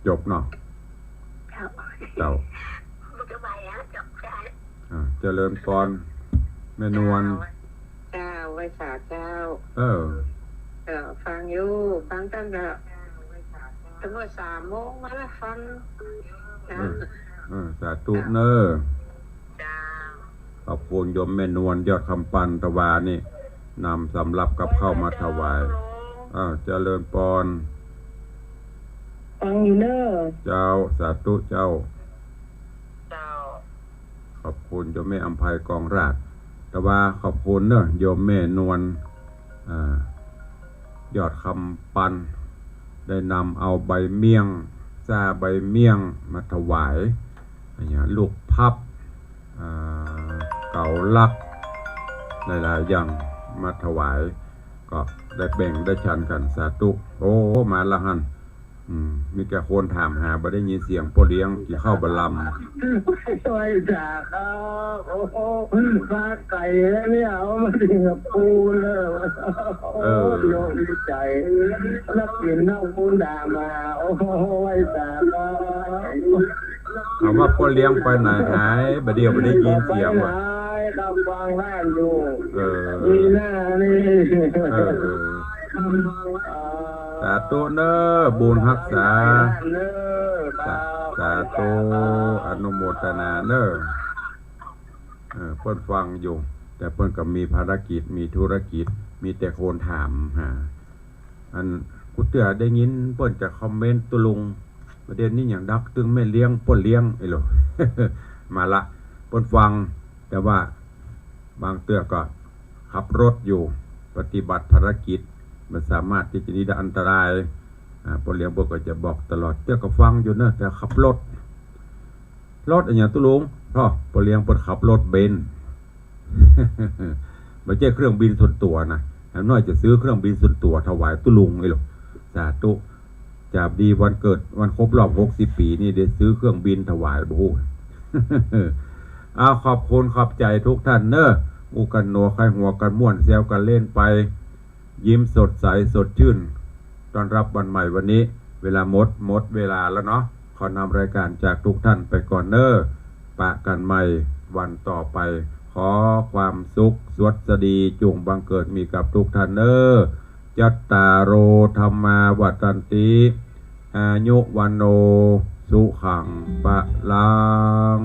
จบเนาะเจ้าจะไปแล้วจบได้เจริญพรแม่นวลเจ้าไว้สาเจ้าฟังอยู่ฟังตั้งแต่ถึงว่า3 โมงมาแล้วฟังสาธุเนอขอบคุณโยมแม่นวลยอดคำปันตะวานี่นำสำรับกับเข้ามาถวายเจริญพรฟังอยู่เนอเจ้าสาธุเจ้าขอบคุณโยมแม่อำไพกองราชตะวาขอบคุณเนอะโยมแม่นวลยอดคำปันได้นำเอาใบเมี่ยงใบเมี่ยงมาถวายลูกพับเก่าลักหลายๆอย่างมาถวายก็ได้แบ่งได้ฉันกันสาธุโอ้มาละหันมีแก่คนถามหาบ่ได้ยินเสียงพ่อเลี้ยงที่เข้าบลำช่วยจ่าครับโอ้โหฟ้าไก่แล้วเนี่ยเอามาถึงกับปูเลยโยมดีใจนักกินน้ำปูด่ามาโอ้โหไว้จ่าครับว่าพ่อเลี้ยงไปไหนหายบ่เดียวบ่ได้ยินเสียงว่ะกำฟังบ้านอยู่มีหน้านี่สาธุเนอบุญรักษาสาธุอนุโมทนาเนอเพิ่นฟังอยู่แต่เพิ่นก็มีภารกิจมีธุรกิจมีแต่คนถามหาอันกูเตือได้ยินเพิ่นจะคอมเมนต์ตุลุงประเด็นนี้อย่างดักตึงแม่เลี้ยงเพิ่นเลี้ยงไอ้โล มาละเพิ่นฟังแต่ว่าบางเตือก็ขับรถอยู่ปฏิบัติภารกิจมันสามารถที่จะหนีอันตรายพ่อเลี้ยงบอกก็จะบอกตลอดเจ้าก็ฟังอยู่นะแต่ขับรถอย่างตุลุงพ่อเลี้ยงเปิดขับรถเบนซ์ ไม่ใช่เครื่องบินส่วนตัวนะน้อยจะซื้อเครื่องบินส่วนตัวถวายตุลุงไอ้หรอกสาธุจาบดีวันเกิดวันครบรอบ60 ปีนี่เดี๋ยวซื้อเครื่องบินถวายโอ้โห ขอบคุณขอบใจทุกท่านเนอะอูกันโนใครหัวกันม่วนแซวกันเล่นไปยิ้มสดใสสดชื่นต้อนรับวันใหม่วันนี้เวลาหมดเวลาแล้วเนาะขอนำรายการจากทุกท่านไปก่อนเนอะปะกันใหม่วันต่อไปขอความสุขสวัสดีจงบังเกิดมีกับทุกท่านเนอะ ยัตตาโรธรรมาวัฏันติอายุวันโนสุขังปะลัง